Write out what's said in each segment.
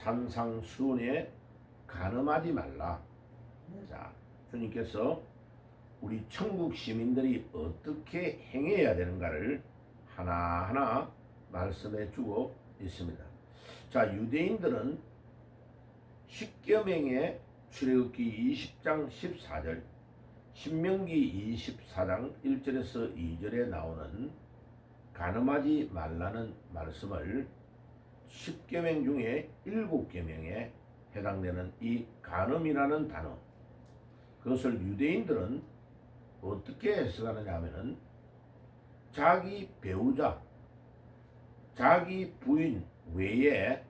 산상수훈에 간음하지 말라. 자, 주님께서 우리 천국 시민들이 어떻게 행해야 되는가를 하나하나 말씀해 주고 있습니다. 자, 유대인들은 십계명의 출애굽기 20장 14절, 신명기 24장 1절에서 2절에 나오는 간음하지 말라는 말씀을 10계명 중에 7계명에 해당되는 이 간음이라는 단어, 그것을 유대인들은 어떻게 해석하느냐 하면은 자기 배우자, 자기 부인 외에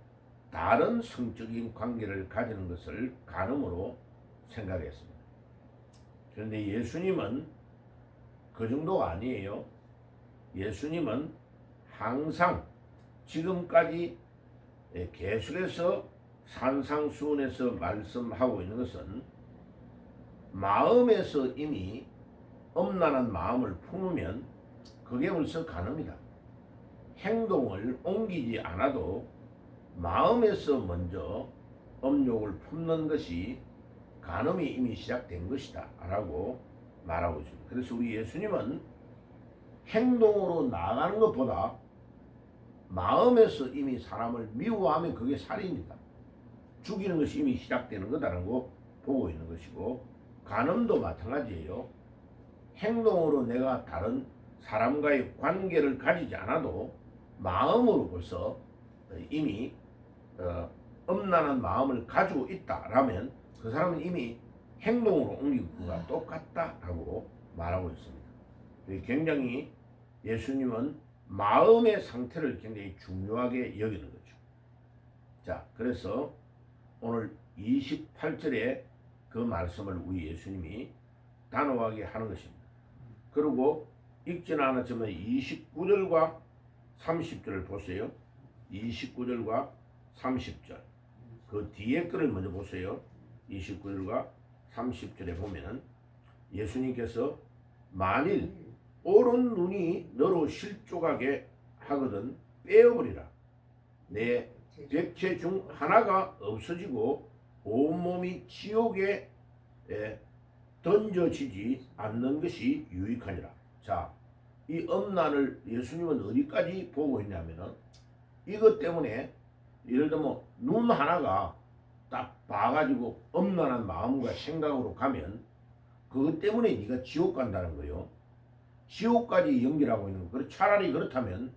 다른 성적인 관계를 가지는 것을 간음으로 생각했습니다. 그런데 예수님은 그 정도가 아니에요. 예수님은 항상 지금까지 계속해서 산상수훈에서 말씀하고 있는 것은 마음에서 이미 엄란한 마음을 품으면 그게 벌써 간음이다. 행동을 옮기지 않아도 마음에서 먼저 음욕을 품는 것이 간음이 이미 시작된 것이다 라고 말하고 있습니다. 그래서 우리 예수님은 행동으로 나아가는 것보다 마음에서 이미 사람을 미워하면 그게 살인이다, 죽이는 것이 이미 시작되는 거다라고 보고 있는 것이고, 간음도 마찬가지예요. 행동으로 내가 다른 사람과의 관계를 가지지 않아도 마음으로 벌써 이미 엄란한 마음을 가지고 있다라면 그 사람은 이미 행동으로 옮긴 것과 똑같다라고 말하고 있습니다. 굉장히 예수님은 마음의 상태를 굉장히 중요하게 여기는 거죠. 자, 그래서 오늘 28절에 그 말씀을 우리 예수님이 단호하게 하는 것입니다. 그리고 읽지는 않았지만 29절과 30절을 보세요. 29절과 30절. 그 뒤에 글을 먼저 보세요. 29절과 30절에 보면은 예수님께서 만일 오른 눈이 너로 실족하게 하거든 빼어버리라. 내 백체 중 하나가 없어지고 온몸이 지옥에 던져지지 않는 것이 유익하니라. 자, 이 엄난을 예수님은 어디까지 보고 있냐면은 이것 때문에 예를 들면 눈 하나가 딱 봐가지고 엄난한 마음과 생각으로 가면 그것 때문에 네가 지옥 간다는 거예요. 지옥까지 연결하고 있는 거. 차라리 그렇다면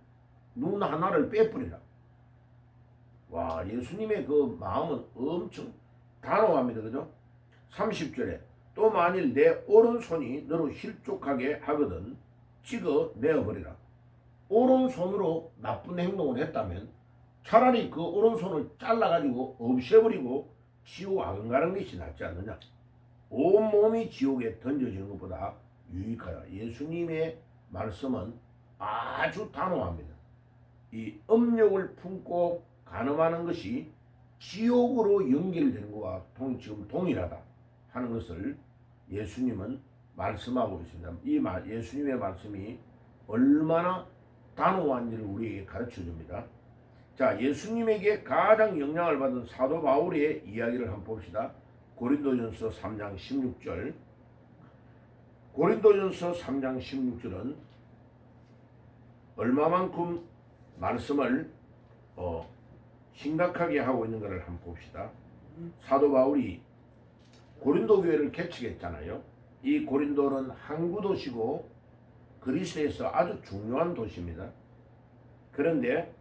눈 하나를 빼버리라. 와, 예수님의 그 마음은 엄청 단호합니다. 그죠? 30절에 또 만일 내 오른손이 너로 실족하게 하거든 찍어 내어버리라. 오른손으로 나쁜 행동을 했다면 차라리 그 오른손을 잘라가지고 없애버리고 지옥 안 가는 것이 낫지 않느냐. 온몸이 지옥에 던져지는 것보다 유익하다. 예수님의 말씀은 아주 단호합니다. 이 음욕을 품고 간음하는 것이 지옥으로 연결되는 것과 지금 동일하다 하는 것을 예수님은 말씀하고 있습니다. 이 예수님의 말씀이 얼마나 단호한지를 우리에게 가르쳐 줍니다. 자, 예수님에게 가장 영향을 받은 사도 바울의 이야기를 한번 봅시다. 고린도전서 3장 16절. 고린도전서 3장 16절은 얼마만큼 말씀을 심각하게 하고 있는 것을 한번 봅시다. 사도 바울이 고린도 교회를 개척했잖아요. 이 고린도는 항구 도시고 그리스에서 아주 중요한 도시입니다. 그런데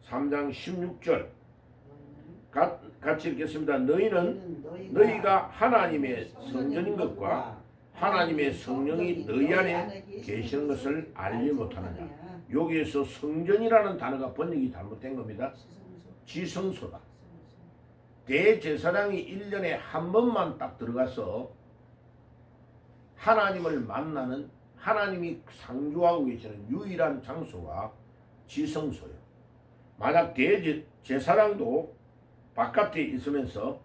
3장 16절 같이 읽겠습니다. 너희가 하나님의 성전인 것과 하나님의 성령이 너희 안에 계시는 것을 알지 못하느냐. 여기에서 성전이라는 단어가 번역이 잘못된 겁니다. 지성소다. 대제사장이 1년에 한 번만 딱 들어가서 하나님을 만나는, 하나님이 상주하고 계시는 유일한 장소가 지성소예요. 만약 대제사장도 바깥에 있으면서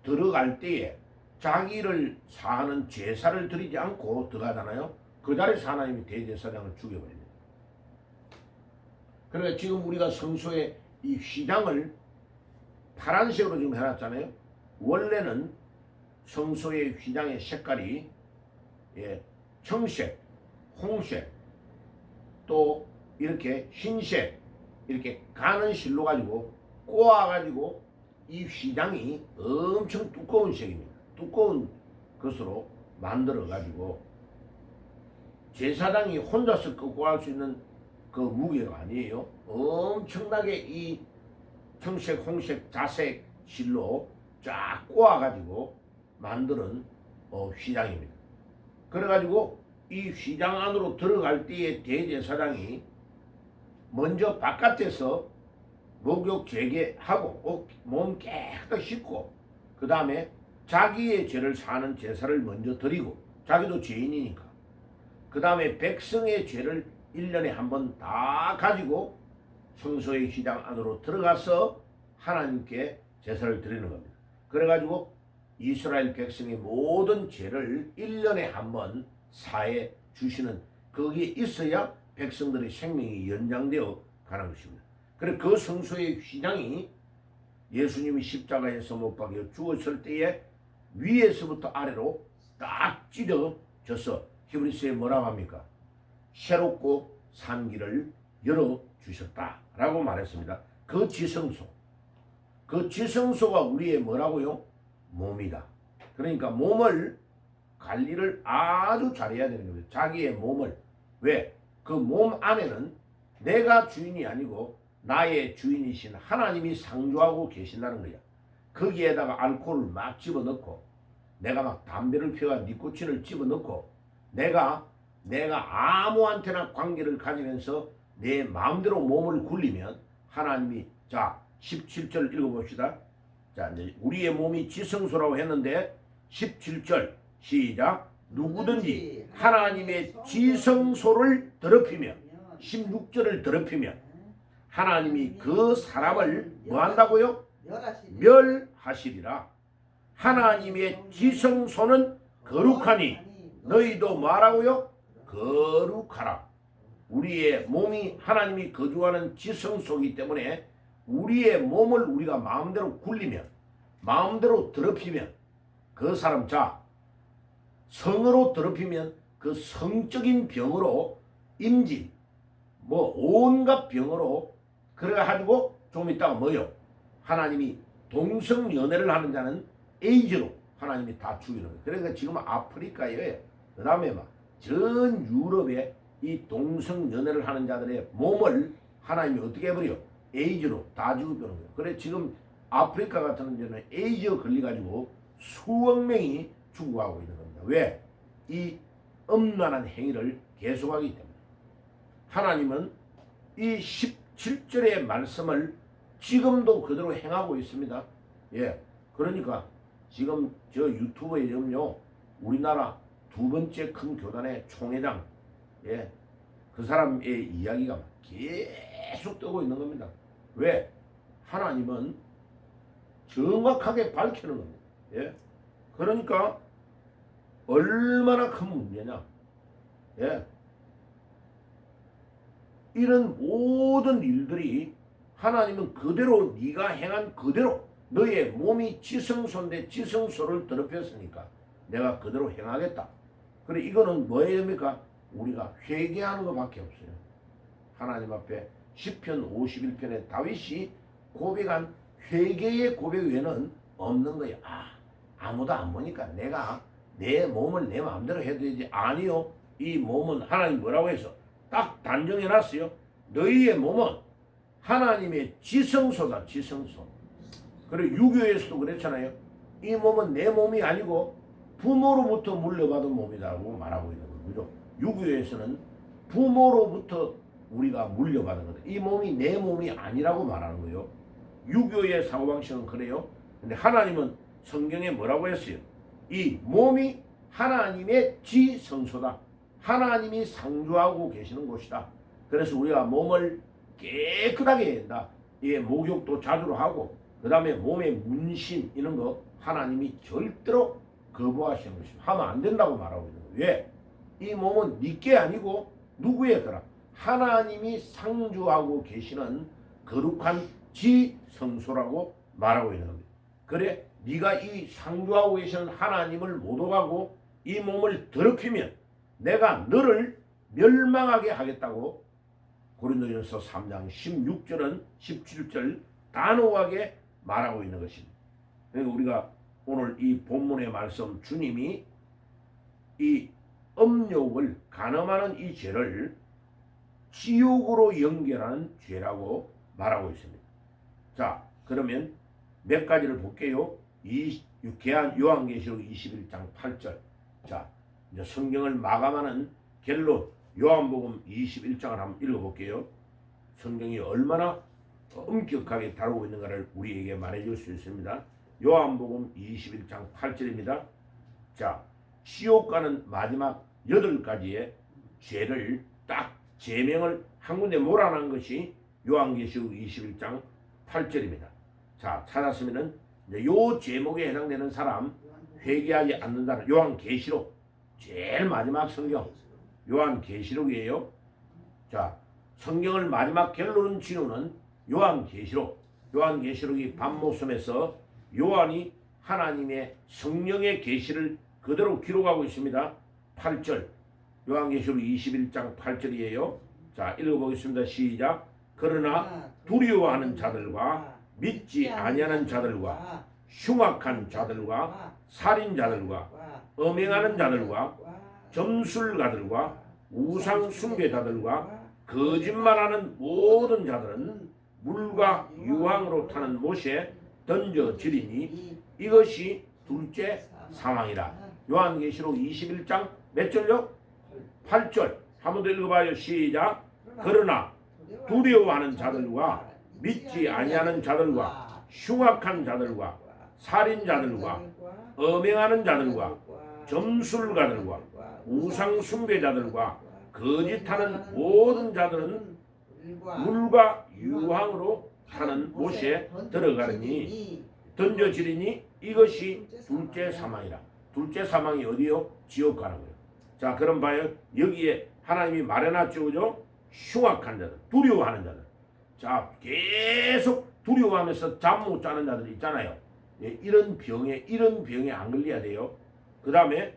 들어갈 때에 자기를 사하는 제사를 드리지 않고 들어가잖아요. 그 자리에서 하나님이 대제사장을 죽여버립니다. 그러니까 지금 우리가 성소에 이 휘장을 파란색으로 지금 해놨잖아요. 원래는 성소의 휘장의 색깔이 청색, 홍색, 또 이렇게 흰색 이렇게 가는 실로 가지고 꼬아가지고 이 휘장이 엄청 두꺼운 색입니다. 두꺼운 것으로 만들어 가지고 제사장이 혼자서 끄고 할 수 있는 그 무게가 아니에요. 엄청나게 이 청색, 홍색, 자색 실로 쫙 꼬아가지고 만드는 휘장입니다. 그래가지고 이 휘장 안으로 들어갈 때에 대제사장이 먼저 바깥에서 목욕 재개하고 몸 깨끗이 씻고 그 다음에 자기의 죄를 사는 제사를 먼저 드리고 자기도 죄인이니까 그 다음에 백성의 죄를 1년에 한 번 다 가지고 성소의 휘장 안으로 들어가서 하나님께 제사를 드리는 겁니다. 그래가지고 이스라엘 백성의 모든 죄를 1년에 한 번 사해 주시는 거기에 있어야 백성들의 생명이 연장되어 가는 것입니다. 그래서 그 성소의 휘장이 예수님이 십자가에서 못 박혀 죽었을 때에 위에서부터 아래로 딱 찢어져서 히브리서에 뭐라고 합니까? 새롭고 산 길을 열어주셨다라고 말했습니다. 그 지성소가 우리의 뭐라고요? 몸이다. 그러니까 몸을 관리를 아주 잘해야 되는 겁니다. 자기의 몸을. 왜? 그 몸 안에는 내가 주인이 아니고 나의 주인이신 하나님이 상주하고 계신다는 거야. 거기에다가 알코올을 막 집어넣고 내가 막 담배를 피워 니코틴을 집어넣고 내가 아무한테나 관계를 가지면서 내 마음대로 몸을 굴리면 하나님이 자 17절 읽어봅시다. 자 이제 우리의 몸이 지성소라고 했는데 17절 시작. 누구든지 하나님의 지성소를 더럽히며 16절을 더럽히며 하나님이 그 사람을 뭐한다고요? 멸하시리라. 하나님의 지성소는 거룩하니 너희도 뭐하라고요? 거룩하라. 우리의 몸이 하나님이 거주하는 지성소이기 때문에 우리의 몸을 우리가 마음대로 굴리면 마음대로 더럽히면 그 사람 자 성으로 더럽히면 그 성적인 병으로 임진 뭐 온갖 병으로 그래가지고 좀 이따가 뭐요? 하나님이 동성연애를 하는 자는 에이즈로 하나님이 다 죽이는 거예요. 그러니까 지금 아프리카에 그 다음에 막 전 유럽에 이 동성연애를 하는 자들의 몸을 하나님이 어떻게 해버려? 에이즈로 다 죽여버리는 거예요. 그래 지금 아프리카 같은 데는 에이즈 걸려가지고 수억 명이 죽어가고 있는 겁니다. 왜? 이 엄란한 행위를 계속하기 때문에. 하나님은 이 17절의 말씀을 지금도 그대로 행하고 있습니다. 예. 그러니까 지금 저 유튜브에 지금요 우리나라 두 번째 큰 교단의 총회장 그 사람의 이야기가 계속 뜨고 있는 겁니다. 왜? 하나님은 정확하게 밝히는 겁니다. 예? 그러니까 얼마나 큰 문제냐. 예? 이런 모든 일들이 하나님은 그대로 네가 행한 그대로 너의 몸이 지성소인데 지성소를 더럽혔으니까 내가 그대로 행하겠다. 그래 이거는 뭐예요 됩니까? 우리가 회개하는 것밖에 없어요. 하나님 앞에 시편 51편에 다윗이 고백한 회개의 고백 외에는 없는 거예요. 아무도 안 보니까 내가 내 몸을 내 마음대로 해도 되지. 아니요. 이 몸은 하나님 뭐라고 해서 딱 단정해놨어요. 너희의 몸은 하나님의 지성소다. 지성소. 그리고 유교에서도 그랬잖아요. 이 몸은 내 몸이 아니고 부모로부터 물려받은 몸이라고 말하고 있는 거죠. 유교에서는 부모로부터 우리가 물려받은 거다. 이 몸이 내 몸이 아니라고 말하는 거예요. 유교의 사고방식은 그래요. 근데 하나님은 성경에 뭐라고 했어요? 이 몸이 하나님의 지성소다. 하나님이 상주하고 계시는 곳이다. 그래서 우리가 몸을 깨끗하게 해야 된다. 예, 목욕도 자주로 하고 그 다음에 몸에 문신 이런 거 하나님이 절대로 거부하시는 것입니다. 하면 안 된다고 말하고 있는 거예요. 왜? 이 몸은 네게 아니고 누구의 거라? 하나님이 상주하고 계시는 거룩한 지성소라고 말하고 있는 겁니다. 그래 네가 이 상주하고 계시는 하나님을 모독하고 이 몸을 더럽히면 내가 너를 멸망하게 하겠다고 고린도전서 3장 16절은 17절 단호하게 말하고 있는 것입니다. 그러니까 우리가 오늘 이 본문의 말씀 주님이 이 음욕을 간음하는 이 죄를 지옥으로 연결하는 죄라고 말하고 있습니다. 자, 그러면 몇 가지를 볼게요. 요한계시록 21장 8절. 자, 이제 성경을 마감하는 결론 요한복음 21장을 한번 읽어볼게요. 성경이 얼마나 엄격하게 다루고 있는가를 우리에게 말해줄 수 있습니다. 요한복음 21장 8절입니다. 자, 지옥 가는 마지막 8가지의 죄를 딱 제명을 한 군데 몰아난 것이 요한계시록 21장 8절입니다. 자, 찾았으면은 요 제목에 해당되는 사람 회개하지 않는다는 요한계시록 제일 마지막 성경 요한계시록이에요. 자, 성경을 마지막 결론은 지우는 요한계시록이 밤모섬에서 요한이 하나님의 성령의 계시를 그대로 기록하고 있습니다. 8절 요한계시록 21장 8절이에요. 자, 읽어보겠습니다. 시작. 그러나 두려워하는 자들과 믿지 아니하는 자들과 흉악한 자들과 살인자들과 음행하는 자들과 점술가들과 우상 숭배자들과 거짓말하는 모든 자들은 물과 유황으로 타는 못에 던져지리니 이것이 둘째 사망이라. 요한계시록 21장 몇 절요? 8절. 한 번 더 읽어봐요. 시작. 그러나 두려워하는 자들과 믿지 아니하는 자들과 흉악한 자들과 살인자들과 음행하는 자들과 점술가들과 우상 숭배자들과 거짓하는 모든 자들은 물과 유황으로 타는 못에 들어가느니 던져지리니 이것이 둘째 사망이라. 둘째 사망이 어디요? 지옥 가는 거예요. 자, 그럼 봐요. 여기에 하나님이 말해놨죠, 그죠? 흉악한 자들, 두려워하는 자들. 자, 계속 두려워하면서 잠 못 자는 자들 있잖아요. 예, 이런 병에 안 걸려야 돼요. 그 다음에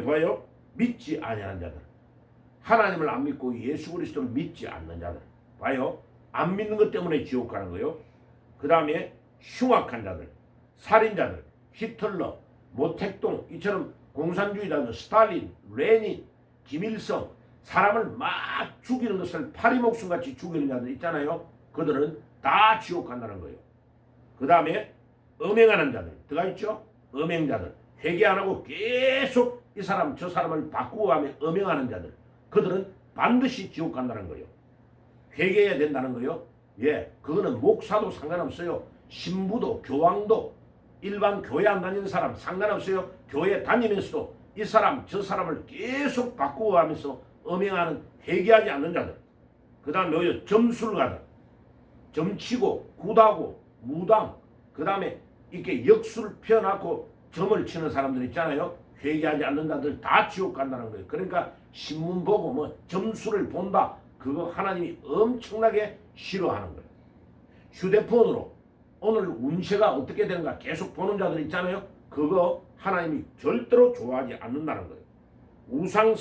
봐요. 믿지 아니하는 자들. 하나님을 안 믿고 예수 그리스도를 믿지 않는 자들. 봐요. 안 믿는 것 때문에 지옥 가는 거예요. 그 다음에 흉악한 자들, 살인자들, 히틀러, 모택동 이처럼 공산주의자들, 스탈린, 레닌, 김일성 사람을 막 죽이는 것을 파리목숨같이 죽이는 자들 있잖아요. 그들은 다 지옥 간다는 거예요. 그 다음에 음행하는 자들 들어가 있죠. 음행자들 회개 안 하고 계속 이 사람 저 사람을 바꾸고 가며 음행하는 자들 그들은 반드시 지옥 간다는 거예요. 회개해야 된다는 거예요. 예, 그거는 목사도 상관없어요. 신부도 교황도 일반 교회 안 다니는 사람 상관없어요. 교회 다니면서도 이 사람 저 사람을 계속 바꾸고 가면서 음행하는 회개하지 않는 자들. 그 다음에 점술가들 점치고 굿하고 무당 그 다음에 이렇게 역술 펴놓고 점을 치는 사람들 있잖아요. 회개하지 않는 자들 다 지옥 간다는 거예요. 그러니까 신문 보고 뭐 점수를 본다. 그거 하나님이 엄청나게 싫어하는 거예요. 휴대폰으로 오늘 운세가 어떻게 되는가 계속 보는 자들 있잖아요. 그거 하나님이 절대로 좋아하지 않는다는 거예요. 우상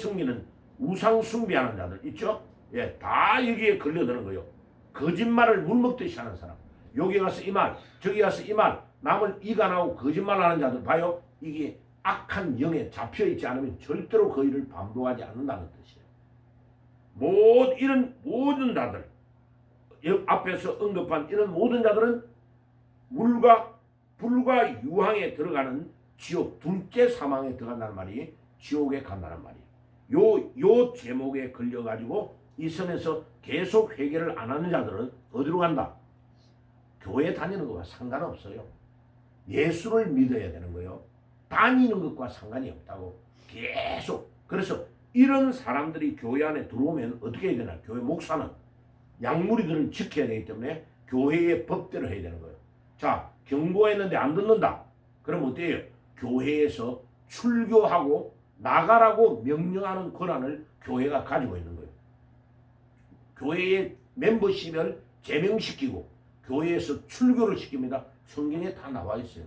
숭배하는 자들 있죠. 예, 다 여기에 걸려드는 거예요. 거짓말을 물 먹듯이 하는 사람. 여기 가서 이 말, 저기 가서 이 말, 남을 이간하고 거짓말하는 자들 봐요. 이게 악한 영에 잡혀있지 않으면 절대로 그 일을 반복하지 않는다는 뜻이에요. 이런 모든 자들, 앞에서 언급한 이런 모든 자들은 물과 불과 유황에 들어가는 지옥, 둘째 사망에 들어간다는 말이 지옥에 간다는 말이에요. 요 제목에 걸려가지고 이 선에서 계속 회개를 안 하는 자들은 어디로 간다? 교회 다니는 것과 상관없어요. 예수를 믿어야 되는 거예요. 다니는 것과 상관이 없다고. 계속. 그래서 이런 사람들이 교회 안에 들어오면 어떻게 해야 되나? 교회 목사는 양무리들을 지켜야 되기 때문에 교회의 법대로 해야 되는 거예요. 자, 경고했는데 안 듣는다. 그럼 어때요? 교회에서 출교하고 나가라고 명령하는 권한을 교회가 가지고 있는 거예요. 교회의 멤버십을 제명시키고 교회에서 출교를 시킵니다. 성경에 다 나와 있어요.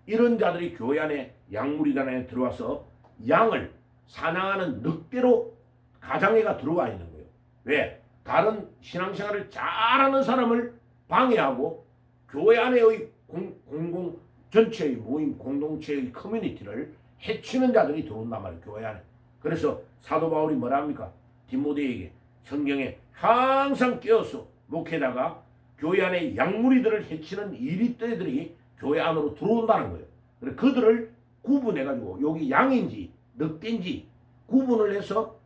이런 자들이 교회 안에 양무리단에 들어와서 양을 사냥하는 늑대로 가장애가 들어와 있는 거예요. 왜? 다른 신앙생활을 잘하는 사람을 방해하고 교회 안에의 공공 전체의 모임 공동체의 커뮤니티를 해치는 자들이 들어온단 말이에요. 교회 안에. 그래서 사도 바울이 뭐라 합니까? 디모데에게 성경에 항상 깨어서 목회다가 교회 안에 양무리들을 해치는 이리떼들이 교회 안으로 들어온다는 거예요. 그래서 그들을 구분해가지고 여기 양인지 늑대인지 구분을 해서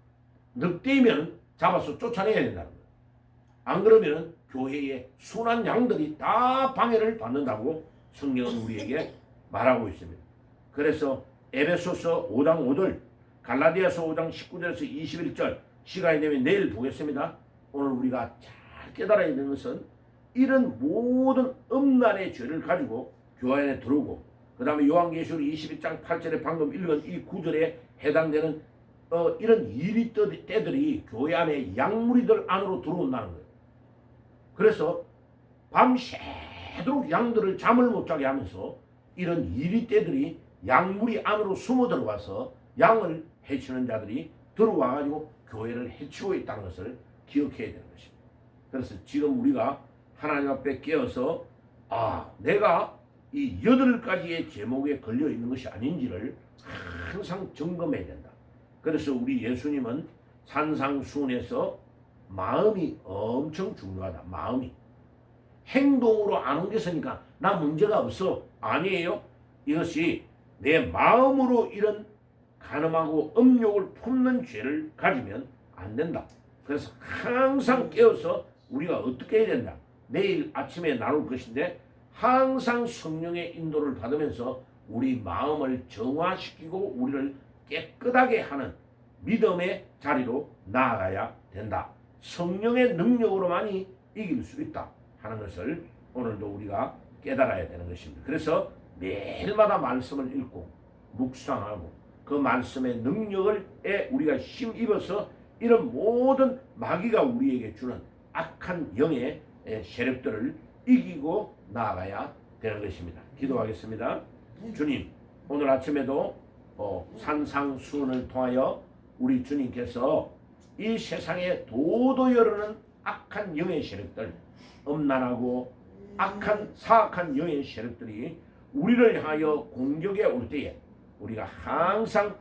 늑대이면 잡아서 쫓아내야 된다는 거예요. 안 그러면 교회의 순한 양들이 다 방해를 받는다고 성경은 우리에게 말하고 있습니다. 그래서 에베소서 5장 5절, 갈라디아서 5장 19절에서 21절 시간이 되면 내일 보겠습니다. 오늘 우리가 잘 깨달아야 되는 것은 이런 모든 음란의 죄를 가지고 교회 안에 들어오고 그 다음에 요한계시록 22장 8절에 방금 읽은 이 구절에 해당되는 이런 이리떼들이 교회 안에 양무리들 안으로 들어온다는 거예요. 그래서 밤새도록 양들을 잠을 못 자게 하면서 이런 이리떼들이 양무리 안으로 숨어 들어와서 양을 해치는 자들이 들어와가지고 교회를 해치고 있다는 것을 기억해야 되는 것입니다. 그래서 지금 우리가 하나님 앞에 깨어서 내가 이 8가지의 제목에 걸려 있는 것이 아닌지를 항상 점검해야 된다. 그래서 우리 예수님은 산상수훈에서 마음이 엄청 중요하다. 마음이. 행동으로 안 옮겼으니까 나 문제가 없어. 아니에요. 이것이 내 마음으로 이런 간음하고 음욕을 품는 죄를 가지면 안 된다. 그래서 항상 깨어서 우리가 어떻게 해야 된다. 내일 아침에 나눌 것인데 항상 성령의 인도를 받으면서 우리 마음을 정화시키고 우리를 깨끗하게 하는 믿음의 자리로 나아가야 된다. 성령의 능력으로만이 이길 수 있다 하는 것을 오늘도 우리가 깨달아야 되는 것입니다. 그래서 매일마다 말씀을 읽고 묵상하고 그 말씀의 능력에 우리가 힘입어서 이런 모든 마귀가 우리에게 주는 악한 영의 세력들을 이기고 나아가야 되는 것입니다. 기도하겠습니다. 주님, 오늘 아침에도 산상수훈을 통하여 우리 주님께서 이 세상에 도도히 흐르는 악한 영의 세력들, 음란하고 악한 사악한 영의 세력들이 우리를 향하여 공격해 올 때에 우리가 항상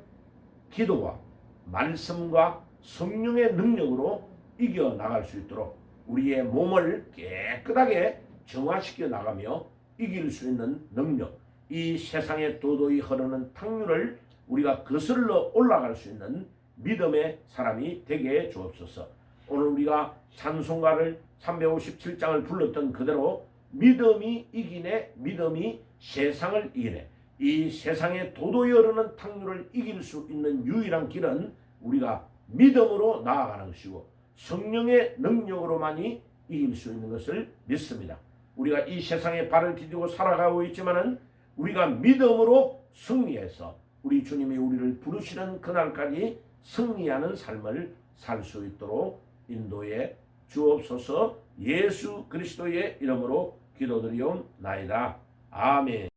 기도와 말씀과 성령의 능력으로 이겨나갈 수 있도록 우리의 몸을 깨끗하게 정화시켜 나가며 이길 수 있는 능력, 이 세상에 도도히 흐르는 탕류를 우리가 거슬러 올라갈 수 있는 믿음의 사람이 되게 해 주옵소서. 오늘 우리가 찬송가를 357장을 불렀던 그대로 믿음이 이기네, 믿음이 세상을 이기네. 이 세상에 도도히 흐르는 탕류를 이길 수 있는 유일한 길은 우리가 믿음으로 나아가는 것이고 성령의 능력으로만이 이길 수 있는 것을 믿습니다. 우리가 이 세상에 발을 디디고 살아가고 있지만은 우리가 믿음으로 승리해서 우리 주님이 우리를 부르시는 그날까지 승리하는 삶을 살 수 있도록 인도해 주옵소서. 예수 그리스도의 이름으로 기도드리옵나이다. 아멘.